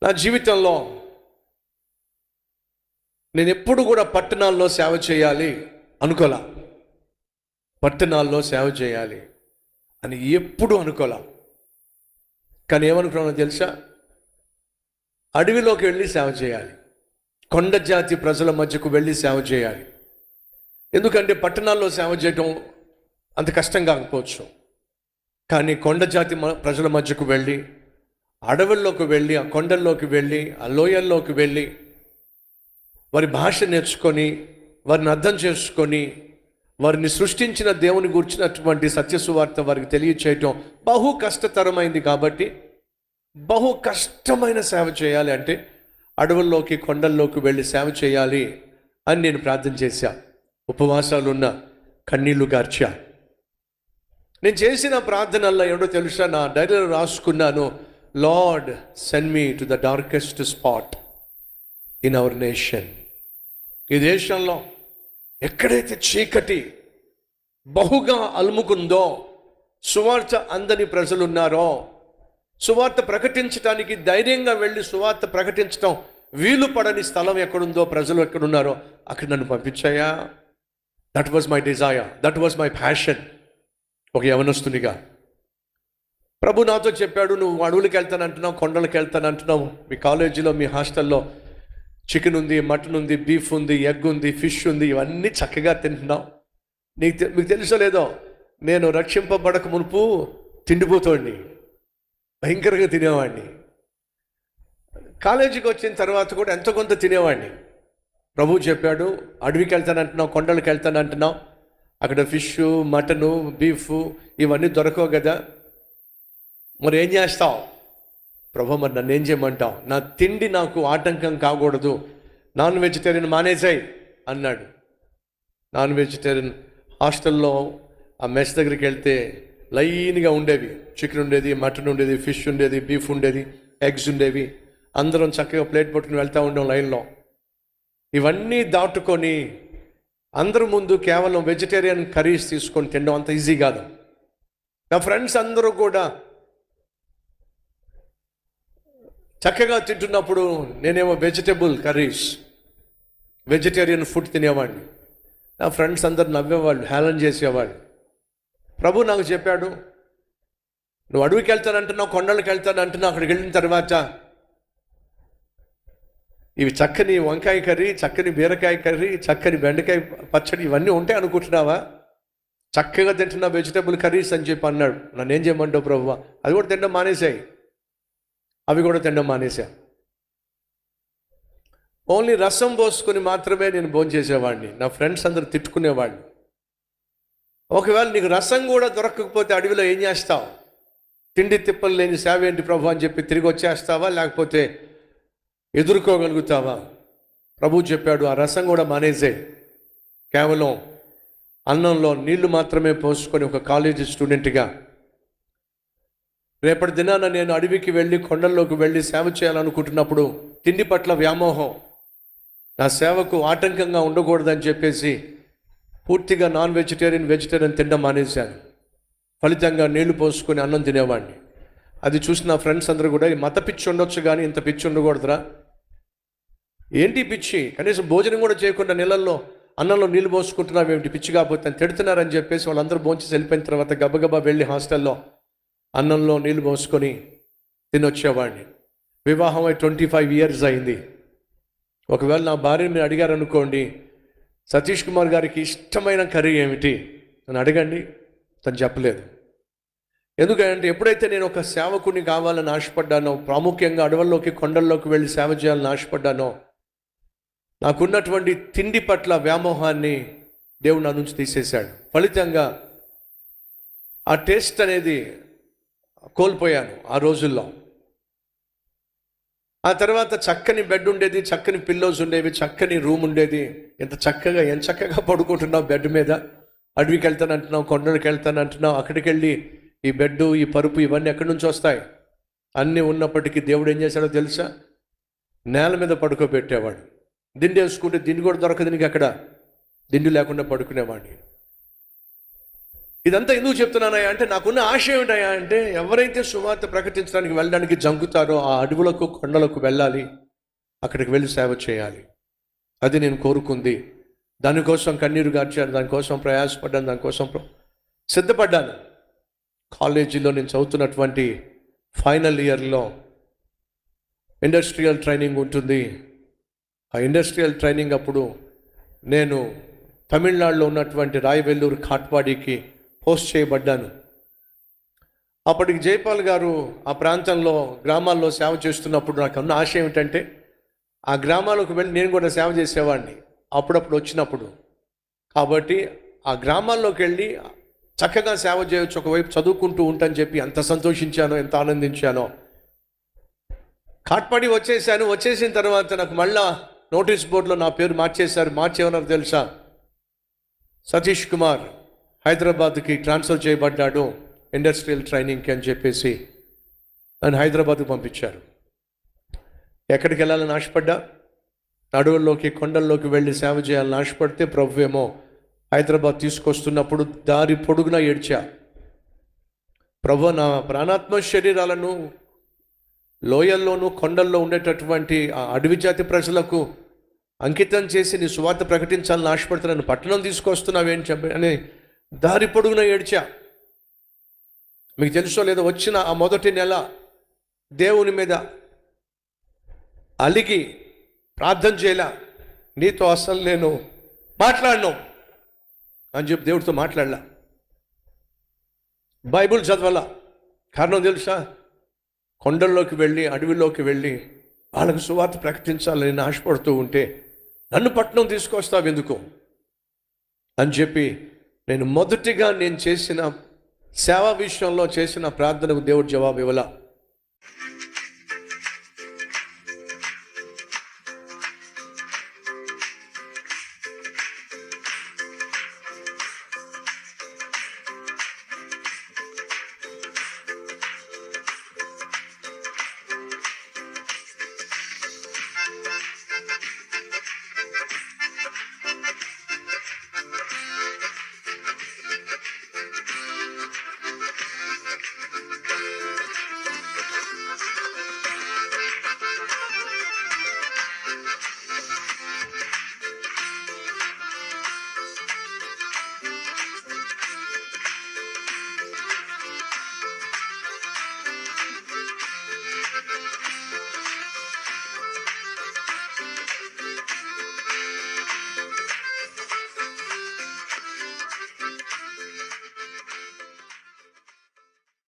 నా జీవితంలో నేను ఎప్పుడు కూడా పట్టణాల్లో సేవ చేయాలి అనుకోలా. పట్టణాల్లో సేవ చేయాలి అని ఎప్పుడు అనుకోలా. కానీ ఏమనుకున్నానో తెలుసా? అడవిలోకి వెళ్ళి సేవ చేయాలి, కొండ జాతి ప్రజల మధ్యకు వెళ్ళి సేవ చేయాలి. ఎందుకంటే పట్టణాల్లో సేవ చేయటం అంత కష్టం కాకపోవచ్చు, కానీ కొండ జాతి ప్రజల మధ్యకు వెళ్ళి, అడవుల్లోకి వెళ్ళి, ఆ కొండల్లోకి వెళ్ళి, ఆ లోయల్లోకి వెళ్ళి వారి భాష నేర్చుకొని, వారిని అర్థం చేసుకొని, వారిని సృష్టించిన దేవుని గురించినటువంటి సత్యసువార్త వారికి తెలియచేయటం బహు కష్టతరమైంది. కాబట్టి బహు కష్టమైన సేవ చేయాలి అంటే అడవుల్లోకి, కొండల్లోకి వెళ్ళి సేవ చేయాలి అని నేను ప్రార్థన చేశా. ఉపవాసాలు ఉన్న, కన్నీళ్లు గార్చా. నేను చేసిన ప్రార్థనల్లో ఏడో తెలుసా? నా డైరీలో రాసుకున్నాను, lord send me to the darkest spot in our nation. ఈ దేశంలో ఎక్కడైతే చీకటి బహుగా అలుముకుందో, సువార్త అందని ప్రజలు ఉన్నారో, సువార్త ప్రకటించడానికి ధైర్యంగా వెళ్ళి సువార్త ప్రకటించడం వీలు పడని స్థలం ఎక్కడుందో, ప్రజలు ఎక్కడున్నారో అక్కడ నన్ను పంపించాయా. That was my desire, that was my passion. ఒక యవనస్తునిగా ప్రభు నాతో చెప్పాడు, నువ్వు అడవులకు వెళ్తానంటున్నావు, కొండలకు వెళ్తానంటున్నావు, మీ కాలేజీలో, మీ హాస్టల్లో చికెన్ ఉంది, మటన్ ఉంది, బీఫ్ ఉంది, ఎగ్ ఉంది, ఫిష్ ఉంది, ఇవన్నీ చక్కగా తింటున్నావు. మీకు తెలుసో లేదో, నేను రక్షింపబడక మునుపు తిండిపోతోండి, భయంకరంగా తినేవాడిని. కాలేజీకి వచ్చిన తర్వాత కూడా ఎంతో కొంత తినేవాడిని. ప్రభు చెప్పాడు, అడవికి వెళ్తానంటున్నావు, కొండలకు వెళ్తానంటున్నావు, అక్కడ ఫిష్, మటను, బీఫ్ ఇవన్నీ దొరకవు కదా, మరి ఏం చేస్తావు? ప్రభు, మరి నన్ను ఏం చేయమంటావు? నా తిండి నాకు ఆటంకం కాకూడదు, నాన్ వెజిటేరియన్ మానేసాయి అన్నాడు. నాన్ వెజిటేరియన్ హాస్టల్లో ఆ మెస్ దగ్గరికి వెళ్తే లైన్గా ఉండేవి, చికెన్ ఉండేది, మటన్ ఉండేది, ఫిష్ ఉండేది, బీఫ్ ఉండేది, ఎగ్స్ ఉండేవి. అందరం చక్కగా ప్లేట్ పట్టుకుని వెళ్తూ ఉండాం లైన్లో. ఇవన్నీ దాటుకొని అందరి ముందు కేవలం వెజిటేరియన్ కర్రీస్ తీసుకొని తినడం అంత ఈజీ కాదు. నా ఫ్రెండ్స్ అందరూ కూడా చక్కగా తింటున్నప్పుడు నేనేమో వెజిటేబుల్ కర్రీస్, వెజిటేరియన్ ఫుడ్ తినేవాడిని. నా ఫ్రెండ్స్ అందరు నవ్వేవాళ్ళు, హేళన చేసేవాళ్ళు. ప్రభు నాకు చెప్పాడు, నువ్వు అడవికి వెళ్తానంటున్నావు, కొండలకు వెళ్తానంటున్నావు, అక్కడికి వెళ్ళిన తర్వాత ఇవి చక్కని వంకాయ కర్రీ, చక్కని బీరకాయ కర్రీ, చక్కని బెండకాయ పచ్చడి ఇవన్నీ ఉంటాయి అనుకుంటున్నావా? చక్కగా తింటున్నా వెజిటేబుల్ కర్రీస్ అని చెప్పి అన్నాడు. నన్ను ఏం చేయమంటావు ప్రభువా? అది కూడా తినడం మానేసాయి, అవి కూడా తినడం మానేసా. ఓన్లీ రసం పోసుకొని మాత్రమే నేను భోజనం చేసేవాడిని. నా ఫ్రెండ్స్ అందరూ తిట్టుకునేవాళ్ళు. ఒకవేళ నీకు రసం కూడా దొరకకపోతే అడవిలో ఏం చేస్తావు? తిండి తిప్పలు లేని సేవ ఏంటి ప్రభు అని చెప్పి తిరిగి వచ్చేస్తావా, లేకపోతే ఎదుర్కోగలుగుతావా? ప్రభు చెప్పాడు, ఆ రసం కూడా మానేసే, కేవలం అన్నంలో నీళ్లు మాత్రమే పోసుకొని ఒక కాలేజీ స్టూడెంట్గా రేపటి దినాన నేను అడవికి వెళ్ళి, కొండల్లోకి వెళ్ళి సేవ చేయాలనుకుంటున్నప్పుడు తిండి పట్ల వ్యామోహం నా సేవకు ఆటంకంగా ఉండకూడదని చెప్పేసి పూర్తిగా నాన్ వెజిటేరియన్ తినడం మానేశాను. ఫలితంగా నీళ్లు పోసుకొని అన్నం తినేవాడిని. అది చూసి నా ఫ్రెండ్స్ అందరూ కూడా, మత పిచ్చి ఉండొచ్చు కానీ ఇంత పిచ్చి ఉండకూడదురా, ఏంటి పిచ్చి, కనీసం భోజనం కూడా చేయకుండా నీళ్ళల్లో అన్నంలో నీళ్లు పోసుకుంటున్నావు ఏమిటి, పిచ్చి కాకపోతే అని తిడుతున్నారని చెప్పేసి వాళ్ళందరూ భోంచేసి వెళ్ళిపోయిన తర్వాత గబగబా వెళ్ళి హాస్టల్లో అన్నంలో నీళ్లు పోసుకొని తినొచ్చేవాడిని. వివాహం 25 years అయింది. ఒకవేళ నా భార్యని మీరు అడిగారనుకోండి, సతీష్ కుమార్ గారికి ఇష్టమైన కర్రీ ఏమిటి అని అడగండి, తను చెప్పలేదు. ఎందుకంటే ఎప్పుడైతే నేను ఒక సేవకుని కావాలని ఆశపడ్డానో, ప్రాముఖ్యంగా అడవుల్లోకి, కొండల్లోకి వెళ్ళి సేవ చేయాలని ఆశపడ్డానో, నాకున్నటువంటి తిండి పట్ల వ్యామోహాన్ని దేవుడు నా నుంచి తీసేశాడు. ఫలితంగా ఆ టేస్ట్ అనేది కోల్పోయాను ఆ రోజుల్లో. ఆ తర్వాత చక్కని బెడ్ ఉండేది, చక్కని పిల్లోస్ ఉండేవి, చక్కని రూమ్ ఉండేది. ఎంత చక్కగా పడుకుంటున్నావు బెడ్ మీద. అడవికి వెళ్తానంటున్నావు, కొండలకు వెళ్తానంటున్నావు, అక్కడికి వెళ్ళి ఈ బెడ్, ఈ పరుపు ఇవన్నీ ఎక్కడి నుంచి వస్తాయి? అన్నీ ఉన్నప్పటికీ దేవుడు ఏం చేశాడో తెలుసా? నేల మీద పడుకోబెట్టేవాడు. దిండు వేసుకుంటే దిండు కూడా దొరకదు నీకు, అక్కడ దిండు లేకుండా పడుకునేవాడిని. ఇదంతా ఎందుకు చెప్తున్నానయ్యా అంటే, నాకున్న ఆశ ఏమిటయ్యా అంటే, ఎవరైతే సువార్త ప్రకటించడానికి వెళ్ళడానికి జంకుతారో ఆ అడవులకు కొండలకు వెళ్ళాలి, అక్కడికి వెళ్ళి సేవ చేయాలి. అది నేను కోరుకుంది. దానికోసం కన్నీరు గార్చాను, దానికోసం ప్రయాసపడ్డాను, దానికోసం సిద్ధపడ్డాను. కాలేజీలో నేను చదువుతున్నటువంటి ఫైనల్ ఇయర్లో ఇండస్ట్రియల్ ట్రైనింగ్ ఉంటుంది. ఆ ఇండస్ట్రియల్ ట్రైనింగ్ అప్పుడు నేను తమిళనాడులో ఉన్నటువంటి రాయవెల్లూరు కాట్పాడికి పోస్ట్ చేయబడ్డాను. అప్పటికి జైపాల్ గారు ఆ ప్రాంతంలో గ్రామాల్లో సేవ చేస్తున్నప్పుడు నాకు ఉన్న ఆశ ఏమిటంటే, ఆ గ్రామాలకు వెళ్ళి నేను కూడా సేవ చేసేవాడిని అప్పుడప్పుడు వచ్చినప్పుడు. కాబట్టి ఆ గ్రామాల్లోకి వెళ్ళి చక్కగా సేవ చేయవచ్చు, ఒకవైపు చదువుకుంటూ ఉంటానని చెప్పి ఎంత సంతోషించానో, ఎంత ఆనందించానో. కాట్పాడి వచ్చేసాను. వచ్చేసిన తర్వాత నాకు మళ్ళా నోటీస్ బోర్డులో నా పేరు మార్చేశారు. మార్చేమన్నారు తెలుసా? సతీష్ కుమార్ హైదరాబాద్కి ట్రాన్స్ఫర్ చేయబడ్డాడు ఇండస్ట్రియల్ ట్రైనింగ్కి అని చెప్పేసి నన్ను హైదరాబాద్కి పంపించారు. ఎక్కడికి వెళ్ళాలని ఆశపడ్డా? అడవుల్లోకి కొండల్లోకి వెళ్ళి సేవ చేయాలని ఆశపడితే ప్రభు ఏమో హైదరాబాద్ తీసుకొస్తున్నప్పుడు దారి పొడుగునా ఏడ్చా, ప్రభు నా ప్రాణాత్మ శరీరాలను లోయల్లోనూ కొండల్లో ఉండేటటువంటి ఆ అడవి జాతి ప్రజలకు అంకితం చేసి నీ సువార్త ప్రకటించాలని ఆశపడితే నన్ను పట్టణం తీసుకొస్తున్నావేంటి చెప్పి అని దారి పొడుగున ఏడ్చా. మీకు తెలుసో లేదో, వచ్చిన ఆ మొదటి నెల దేవుని మీద అలిగి ప్రార్థన చేయలా, నీతో అసలు నేను మాట్లాడను అని చెప్పి దేవుడితో మాట్లాడలా, బైబుల్ చదవాలా. కారణం తెలుసా? కొండల్లోకి వెళ్ళి అడవిలోకి వెళ్ళి వాళ్ళకు సువార్త ప్రకటించాలని ఆశపడుతూ ఉంటే నన్ను పట్టణం తీసుకొస్తావు ఎందుకు అని చెప్పి నేను మొదటిగా నేను చేసిన సేవా విషయంలో చేసిన ప్రార్థనకు దేవుడు జవాబు ఇవ్వాల.